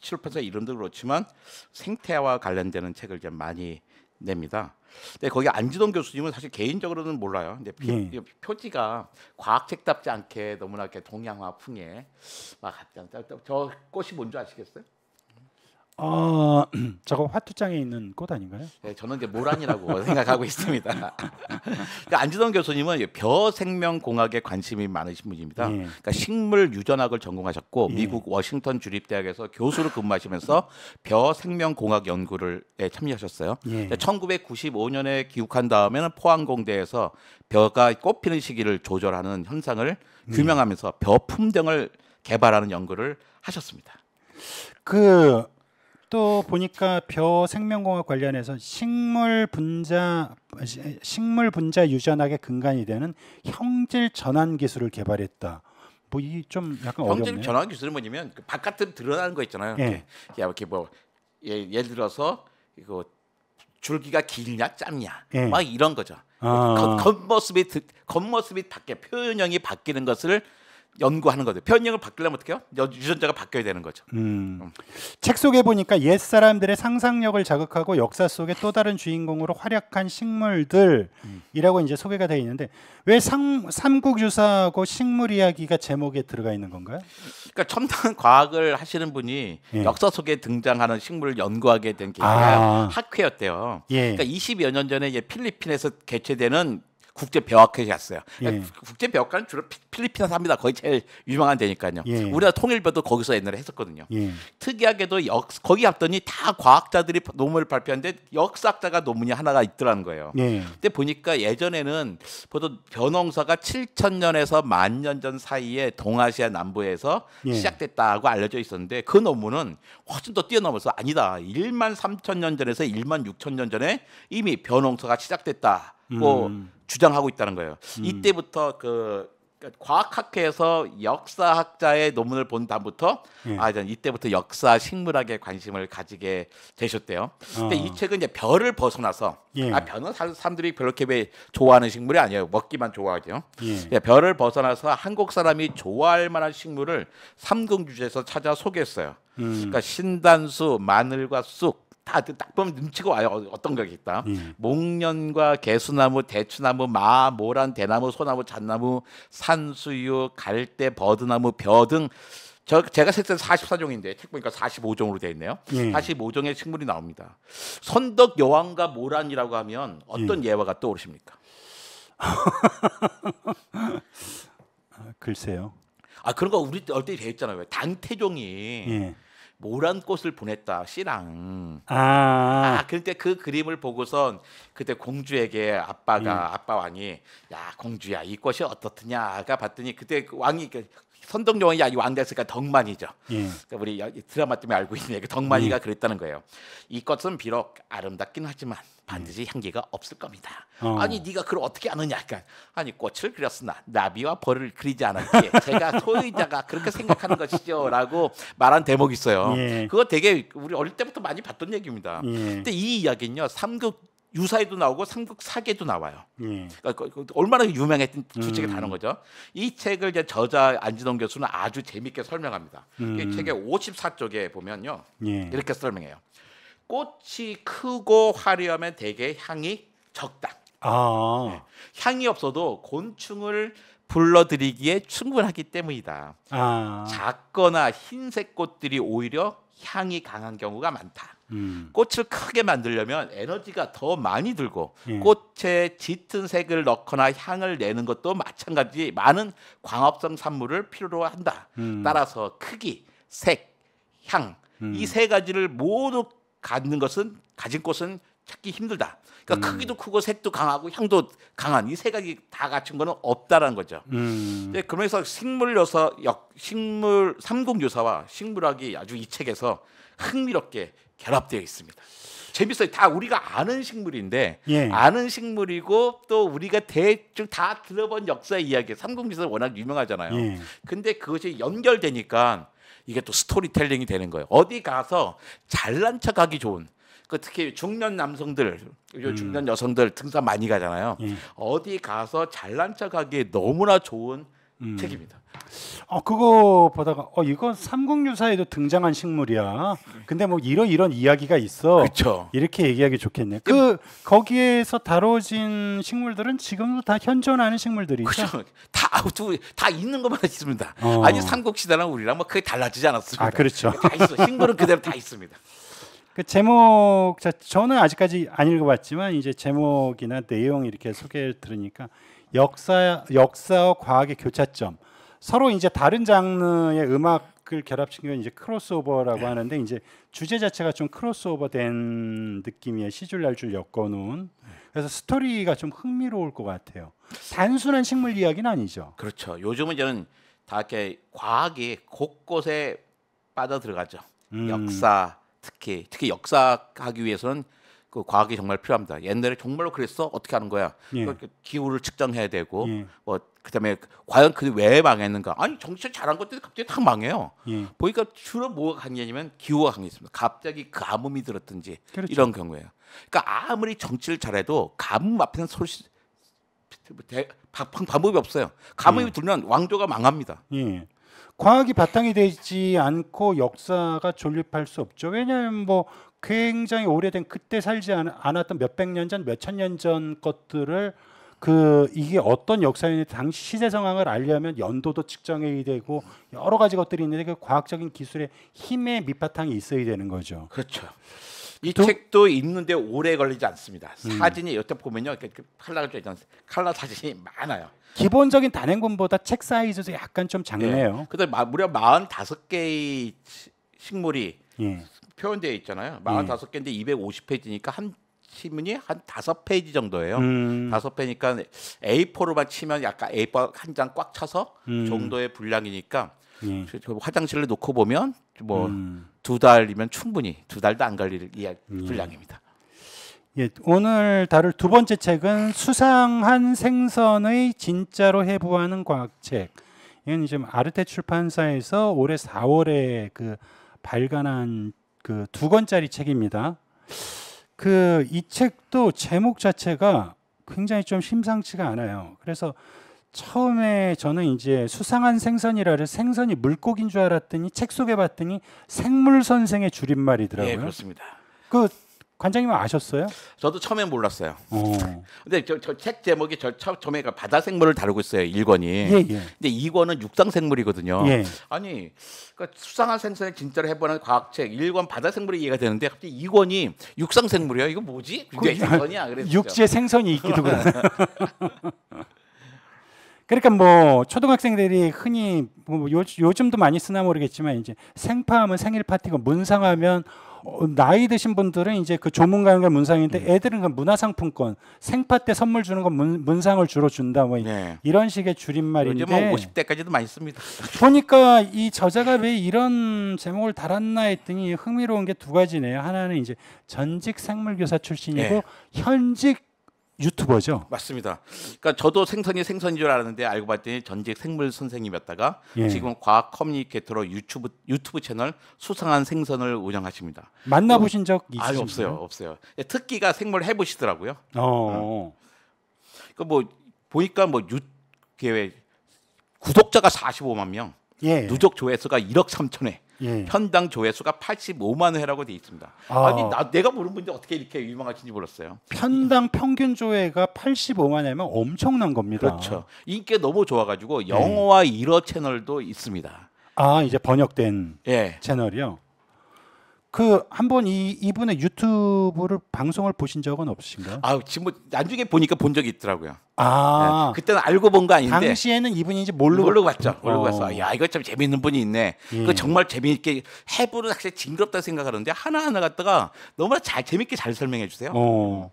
출판사 이름도 그렇지만 생태와 관련되는 책을 이제 많이 냅니다. 근데 거기 안지동 교수님은 사실 개인적으로는 몰라요. 근데 표지가 과학책답지 않게 너무나 이렇게 동양화풍에 막 저 꽃이 뭔지 아시겠어요? 저거 화투장에 있는 꽃 아닌가요? 네, 저는 이제 모란이라고 생각하고 있습니다. 그러니까 안지동 교수님은 벼생명공학에 관심이 많으신 분입니다. 그러니까 식물 유전학을 전공하셨고 미국 워싱턴 주립대학에서 교수로 근무하시면서 벼생명공학 연구를 참여하셨어요. 1995년에 귀국한 다음에는 포항공대에서 벼가 꽃피는 시기를 조절하는 현상을 규명하면서 벼 품종을 개발하는 연구를 하셨습니다. 또 보니까 벼 생명공학 관련해서 식물 분자 유전학의 근간이 되는 형질 전환 기술을 개발했다. 뭐 이 좀 약간 경제적 어렵네요. 전환 기술은 뭐냐면 그 바깥으로 드러나는 거 있잖아요. 예. 이렇게 뭐 예를 들어서 이거 줄기가 길냐 짧냐 예. 막 이런 거죠. 아. 겉모습이 바뀌어 표현형이 바뀌는 것을 연구하는 거죠. 표현형을 바뀌려면 어떻게 해요? 유전자가 바뀌어야 되는 거죠. 책 속에 보니까 옛 사람들의 상상력을 자극하고 역사 속의 또 다른 주인공으로 활약한 식물들이라고 이제 소개가 되어 있는데 왜 삼국유사하고 식물 이야기가 제목에 들어가 있는 건가요? 그러니까 첨단 과학을 하시는 분이 예. 역사 속에 등장하는 식물을 연구하게 된 계기가 학회였대요. 예. 그러니까 20여 년 전에 이제 필리핀에서 개최되는 국제 벽학회였어요. 그러니까 국제 벽학은 주로 필리핀에서 합니다. 거의 제일 유명한 데니까요. 예. 우리나라 통일부도 거기서 옛날에 했었거든요. 예. 특이하게도 거기 갔더니 다 과학자들이 논문을 발표하는데 역사학자가 논문이 하나가 있더라는 거예요. 예. 근데 보니까 예전에는 보통 벼농사가 7,000년에서 10,000년 전 사이에 동아시아 남부에서 예. 시작됐다고 알려져 있었는데 그 논문은 훨씬 더 뛰어넘어서 아니다. 13,000년 전에서 16,000년 전에 이미 벼농사가 시작됐다고 주장하고 있다는 거예요. 이때부터 과학학회에서 역사학자의 논문을 본 다음부터 이때부터 역사 식물학에 관심을 가지게 되셨대요. 근데 이 책은 이제 별을 벗어나서 별은 사람들이 별로 이렇게 좋아하는 식물이 아니에요. 먹기만 좋아하죠. 별을 벗어나서 한국 사람이 좋아할 만한 식물을 삼국유사에서 찾아 소개했어요. 그러니까 신단수, 마늘과 쑥 딱 보면 눈치가 와요. 어떤 게 있다. 목련과 개수나무, 대추나무, 마, 모란, 대나무, 소나무, 잣나무, 산수유, 갈대, 버드나무, 벼 등 제가 색깔 44종인데 책 보니까 45종으로 되어 있네요. 45종의 식물이 나옵니다. 선덕, 여왕과 모란이라고 하면 어떤 예화가 떠오르십니까? 글쎄요. 그런 거 우리 어릴 때 배웠잖아요. 당태종이 모란꽃을 보냈다 씨랑. 그때 그 그림을 보고선 그때 공주에게 아빠 왕이 야 공주야 이 꽃이 어떻느냐가 봤더니 그때 그 왕이 선덕여왕이 이 왕 됐으니까 덕만이죠. 그러니까 우리 드라마 때문에 알고 있는 그 덕만이가 그랬다는 거예요. 이 꽃은 비록 아름답긴 하지만 반드시 향기가 없을 겁니다. 아니 네가 그걸 어떻게 아느냐? 그러니까 아니 꽃을 그렸으나 나비와 벌을 그리지 않았기에 제가 소유자가 그렇게 생각하는 것이죠라고 말한 대목이 있어요. 그거 되게 우리 어릴 때부터 많이 봤던 얘기입니다. 근데 이 이야기는요 삼국 유사에도 나오고 삼국 사계도 나와요. 그러니까 얼마나 유명했던 두 책이 다른 거죠. 이 책을 이제 저자 안진홍 교수는 아주 재밌게 설명합니다. 이 책의 54쪽에 보면요 이렇게 설명해요. 꽃이 크고 화려하면 대개 향이 적다. 향이 없어도 곤충을 불러들이기에 충분하기 때문이다. 작거나 흰색 꽃들이 오히려 향이 강한 경우가 많다. 꽃을 크게 만들려면 에너지가 더 많이 들고 꽃에 짙은 색을 넣거나 향을 내는 것도 마찬가지 많은 광합성 산물을 필요로 한다. 따라서 크기, 색, 향 이 세 가지를 모두 가진 꽃은 찾기 힘들다. 그러니까 크기도 크고 색도 강하고 향도 강한 이 세 가지 다 갖춘 거는 없다라는 거죠. 그러면서 삼국유사와 식물학이 아주 이 책에서 흥미롭게 결합되어 있습니다. 재밌어요. 다 우리가 아는 식물인데 아는 식물이고 또 우리가 대충 다 들어본 역사 이야기. 삼국유사 워낙 유명하잖아요. 근데 그것이 연결되니까 이게 또 스토리텔링이 되는 거예요. 어디 가서 잘난 척하기 좋은. 특히 중년 남성들, 중년 여성들 등산 많이 가잖아요. 어디 가서 잘난 척하기 너무나 좋은 책입니다. 그거 보다가 이건 삼국유사에도 등장한 식물이야. 근데 뭐 이런 이야기가 있어. 그쵸. 이렇게 얘기하기 좋겠네. 거기에서 다뤄진 식물들은 지금도 다 현존하는 식물들이죠. 그렇죠. 다 있는 것만 있습니다. 아니 삼국시대랑 우리랑 뭐 크게 달라지지 않았습니다. 그렇죠. 다 있어. 식물은 그대로 다 있습니다. 그 제목 저는 아직까지 안 읽어봤지만 이제 제목이나 내용 이렇게 소개를 들으니까 역사와 과학의 교차점. 서로 이제 다른 장르의 음악을 결합시킨 게 이제 크로스오버라고 하는데 이제 주제 자체가 좀 크로스오버된 느낌이에요. 시줄 날줄 엮어놓은. 그래서 스토리가 좀 흥미로울 것 같아요. 단순한 식물 이야기는 아니죠. 그렇죠. 요즘은 저는 다 이렇게 과학이 곳곳에 빠져 들어가죠. 역사 특히 역사하기 위해서는 그 과학이 정말 필요합니다. 옛날에 정말로 그랬어? 어떻게 하는 거야? 예. 기후를 측정해야 되고 예. 뭐 그다음에 과연 그 왜 망했는가? 아니 정치 잘한 것들이 갑자기 다 망해요. 예. 보니까 주로 뭐가 강해냐면 기후가 강했습니다. 갑자기 가뭄이 들었든지 그렇죠. 이런 경우에요. 그러니까 아무리 정치를 잘해도 가뭄 앞에는 방법이 없어요. 가뭄이 들면 왕조가 망합니다. 예. 과학이 바탕이 되지 않고 역사가 존립할 수 없죠. 왜냐하면 뭐 굉장히 오래된 그때 살지 않았던 몇백 년 전, 몇천 년 전 것들을 이게 어떤 역사인지 당시 시대 상황을 알려면 연도도 측정해야 되고 여러 가지 것들이 있는데 그 과학적인 기술의 힘의 밑바탕이 있어야 되는 거죠. 그렇죠. 이 책도 읽는데 오래 걸리지 않습니다. 사진이 여태 보면요, 칼라가 좀 있잖아요. 칼라 사진이 많아요. 기본적인 단행본보다 책 사이즈도 약간 좀 작네요. 네. 근데 무려 45개의 식물이 예. 표현되어 있잖아요. 45개인데 250페이지니까 한 신문이 한 5페이지 정도예요. 5페이지니까 A4로만 치면 약간 A4 한 장 꽉 차서 정도의 분량이니까 예. 화장실에 놓고 보면 뭐 2달이면 충분히 2달도 안 걸릴 분량입니다. 예, 오늘 다룰 두 번째 책은 수상한 생선의 진짜로 해부하는 과학책. 이건 지금 아르테 출판사에서 올해 4월에 발간한 두 권짜리 책입니다. 이 책도 제목 자체가 굉장히 좀 심상치가 않아요. 그래서 처음에 저는 이제 수상한 생선이라를 생선이 물고기인 줄 알았더니 책 속에 봤더니 생물 선생의 줄임말이더라고요. 네, 그렇습니다. 관장님은 아셨어요? 저도 처음엔 몰랐어요. 근데 저 책 제목이 처음에 바다 생물을 다루고 있어요. 1권이. 예. 근데 2권은 육상 생물이거든요. 예. 아니, 그러니까 수상한 생선을 진짜로 해보는 과학책 1권 바다 생물이 이해가 되는데 갑자기 2권이 육상 생물이에요. 이거 뭐지? 이게 생선이야. 그랬죠. 육지에 생선이 있기도 그래. 그러니까 뭐 초등학생들이 흔히 요즘도 많이 쓰나 모르겠지만 이제 생파하면 생일 파티고 문상하면 나이 드신 분들은 이제 그 조문가는 문상인데 애들은 그 문화상품권 생파 때 선물 주는 건 문상을 주로 준다 뭐 네. 이런 식의 줄임말인데 요즘 뭐 50대까지도 많이 씁니다. 보니까 이 저자가 왜 이런 제목을 달았나 했더니 흥미로운 게 두 가지네요. 하나는 이제 전직 생물교사 출신이고 네. 현직 유튜버죠. 맞습니다. 그러니까 저도 생선인 줄 알았는데 알고 봤더니 전직 생물 선생님이었다가 예. 지금 과학 커뮤니케이터로 유튜브 채널 수상한 생선을 운영하십니다. 만나보신 적 있으신가요? 없어요. 특기가 생물 해보시더라고요. 그러니까 뭐 보니까 구독자가 45만 명, 예. 누적 조회수가 1억 3천회. 예. 편당 조회수가 85만 회라고 돼 있습니다. 아니 내가 모르는 분인데 어떻게 이렇게 유명하신지 몰랐어요. 편당 평균 조회가 85만 회면 엄청난 겁니다. 그렇죠. 인기가 너무 좋아가지고 영어와 일어 채널도 있습니다. 이제 번역된 채널이요. 한번 이분의 유튜브를 방송을 보신 적은 없으신가요? 지금 나중에 보니까 본 적이 있더라고요. 그때는 알고 본 거 아닌데 당시에는 이분인지 모르고 봤죠. 모르고 봤어. 야, 이거 참 재미있는 분이 있네. 그 정말 재미있게 해부를 사실 징그럽다 생각하는데 하나하나 갖다가 너무나 재미있게 잘 설명해 주세요.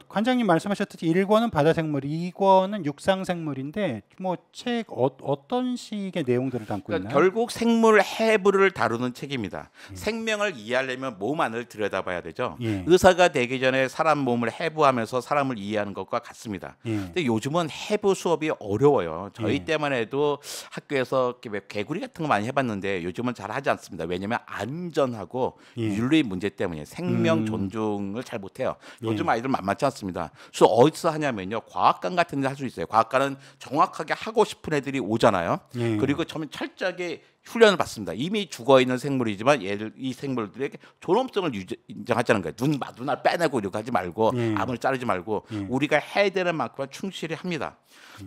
관장님 말씀하셨듯이 1권은 바다생물, 2권은 육상생물인데 뭐 책 어떤 식의 내용들을 담고 있나요? 결국 생물 해부를 다루는 책입니다. 생명을 이해하려면 몸 안을 들여다봐야 되죠. 의사가 되기 전에 사람 몸을 해부하면서 사람을 이해하는 것과 같습니다. 근데 요즘은 해부 수업이 어려워요. 저희 때만 해도 학교에서 개구리 같은 거 많이 해봤는데 요즘은 잘 하지 않습니다. 왜냐하면 안전하고 윤리 문제 때문에 생명 존중을 잘 못해요. 요즘 아이들 만만치 않습니다. 그래서 어디서 하냐면요, 과학관 같은 데 할 수 있어요. 과학관은 정확하게 하고 싶은 애들이 오잖아요. 그리고 처음에 철저하게 훈련을 받습니다. 이미 죽어 있는 생물이지만 이 생물들에게 존엄성을 인정하자는 거예요. 눈알 빼내고 이렇게 하지 말고 암을 자르지 말고 우리가 해야 되는 만큼은 충실히 합니다.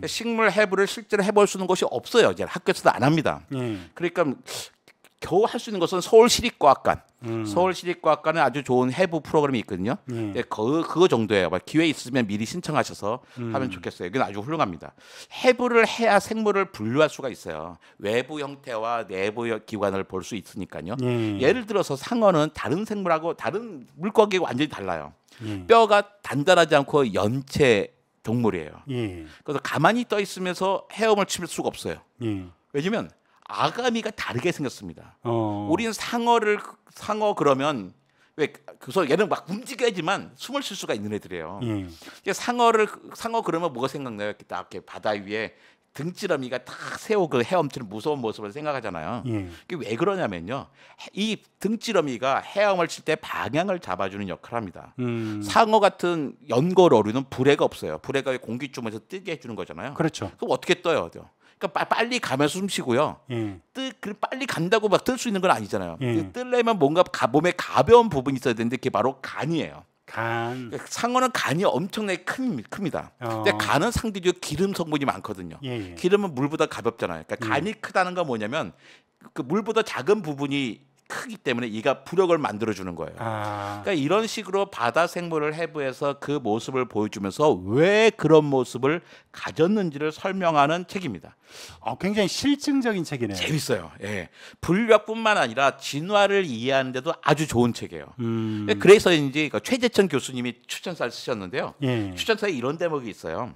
식물 해부를 실제로 해볼 수 있는 것이 없어요. 이제 학교에서도 안 합니다. 그러니까 겨우 할 수 있는 것은 서울시립과학관. 서울시립과학관은 아주 좋은 해부 프로그램이 있거든요. 그거 정도예요. 기회 있으면 미리 신청하셔서 하면 좋겠어요. 이건 아주 훌륭합니다. 해부를 해야 생물을 분류할 수가 있어요. 외부 형태와 내부 기관을 볼 수 있으니까요. 예를 들어서 상어는 다른 생물하고 다른 물고기하고 완전히 달라요. 뼈가 단단하지 않고 연체 동물이에요. 그래서 가만히 떠 있으면서 헤엄을 칠 수가 없어요. 왜냐면 아가미가 다르게 생겼습니다. 우리는 상어 그러면 왜 그래서 얘는 막 움직여야지만 숨을 쉴 수가 있는 애들이에요. 예. 상어 그러면 뭐가 생각나요? 딱 이렇게 바다 위에 등지러미가 딱 새우 그 헤엄치는 무서운 모습을 생각하잖아요. 예. 그게 왜 그러냐면요. 이 등지러미가 헤엄을 칠 때 방향을 잡아주는 역할을 합니다. 상어 같은 연골어류는 불에가 없어요. 불에가 공기중에서 뜨게 해주는 거잖아요. 그렇죠. 그럼 어떻게 떠요? 그러니까 빨리 가면서 숨 쉬고요. 예. 빨리 간다고 막 뜰 수 있는 건 아니잖아요. 예. 뜨려면 뭔가 몸에 가벼운 부분이 있어야 되는데 그게 바로 간이에요. 간. 상어는 간이 엄청나게 큽니다. 근데 간은 상대적으로 기름 성분이 많거든요. 예. 기름은 물보다 가볍잖아요. 그러니까 간이 크다는 건 뭐냐면 그 물보다 작은 부분이 크기 때문에 이가 부력을 만들어 주는 거예요. 그러니까 이런 식으로 바다 생물을 해부해서 그 모습을 보여주면서 왜 그런 모습을 가졌는지를 설명하는 책입니다. 굉장히 실증적인 책이네요. 재밌어요. 예. 분류학뿐만 아니라 진화를 이해하는데도 아주 좋은 책이에요. 그래서인지 최재천 교수님이 추천사를 쓰셨는데요. 예. 추천사에 이런 대목이 있어요.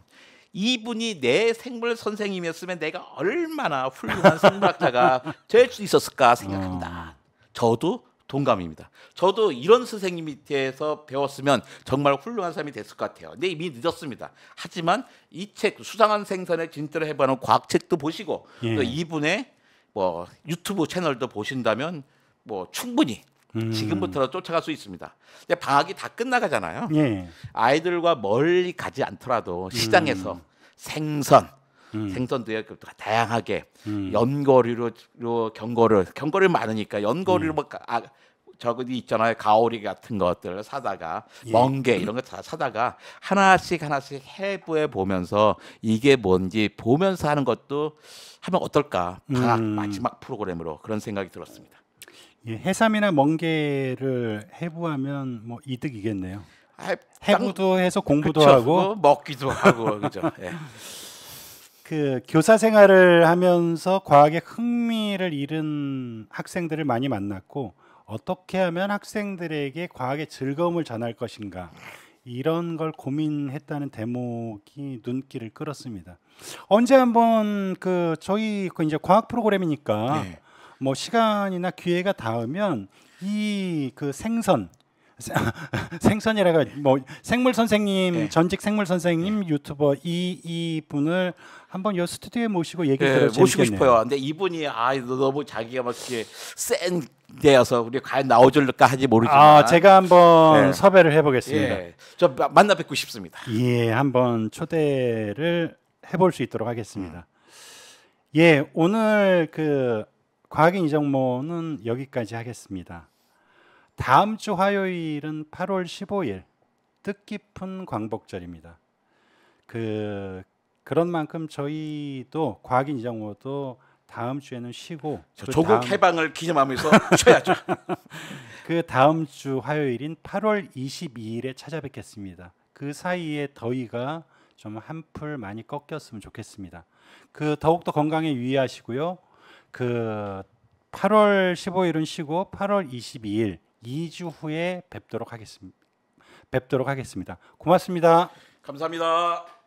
이분이 내 생물 선생님이었으면 내가 얼마나 훌륭한 생물학자가 될 수 있었을까 생각한다. 저도 동감입니다. 저도 이런 선생님 밑에서 배웠으면 정말 훌륭한 사람이 됐을 것 같아요. 근데 이미 늦었습니다. 하지만 이 책 수상한 생선의 진짜로 해보는 과학책도 보시고 예. 또 이분의 뭐 유튜브 채널도 보신다면 뭐 충분히 지금부터 쫓아갈 수 있습니다. 근데 방학이 다 끝나가잖아요. 예. 아이들과 멀리 가지 않더라도 시장에서 생선도요 다양하게 연거리로 경거리 많으니까 연거리로 뭐 저기 있잖아요. 가오리 같은 것들 사다가 멍게 이런 거 다 사다가 하나씩 해부해 보면서 이게 뭔지 보면서 하는 것도 하면 어떨까? 방학 마지막 프로그램으로 그런 생각이 들었습니다. 예, 해삼이나 멍게를 해부하면 뭐 이득이겠네요. 해부도 해서 공부도 그쵸? 하고 먹기도 하고 그죠. 예. 그 교사 생활을 하면서 과학에 흥미를 잃은 학생들을 많이 만났고 어떻게 하면 학생들에게 과학의 즐거움을 전할 것인가 이런 걸 고민했다는 대목이 눈길을 끌었습니다. 언제 한번 저희 이제 과학 프로그램이니까 네. 뭐 시간이나 기회가 닿으면 이 생선이라가 뭐 생물 선생님 네. 전직 생물 선생님 유튜버 이 분을 한번 요 스튜디오에 모시고 얘기를 들어 모시고 싶어요. 근데 이분이 너무 자기가 막 이렇게 센 데여서 우리 과연 나오줄까 하지 모르지만 제가 한번 네. 섭외를 해보겠습니다. 예, 저 만나 뵙고 싶습니다. 예, 한번 초대를 해볼 수 있도록 하겠습니다. 예, 오늘 과학인 이정모는 여기까지 하겠습니다. 다음 주 화요일은 8월 15일 뜻깊은 광복절입니다. 그런 만큼 저희도 과학인 이정모도 다음 주에는 쉬고 조국 해방을 기념하면서 쉬어야죠. 그 다음 주 화요일인 8월 22일에 찾아뵙겠습니다. 그 사이에 더위가 좀 한풀 많이 꺾였으면 좋겠습니다. 더욱더 건강에 유의하시고요. 8월 15일은 쉬고 8월 22일 2주 후에 뵙도록 하겠습니다. 고맙습니다. 감사합니다.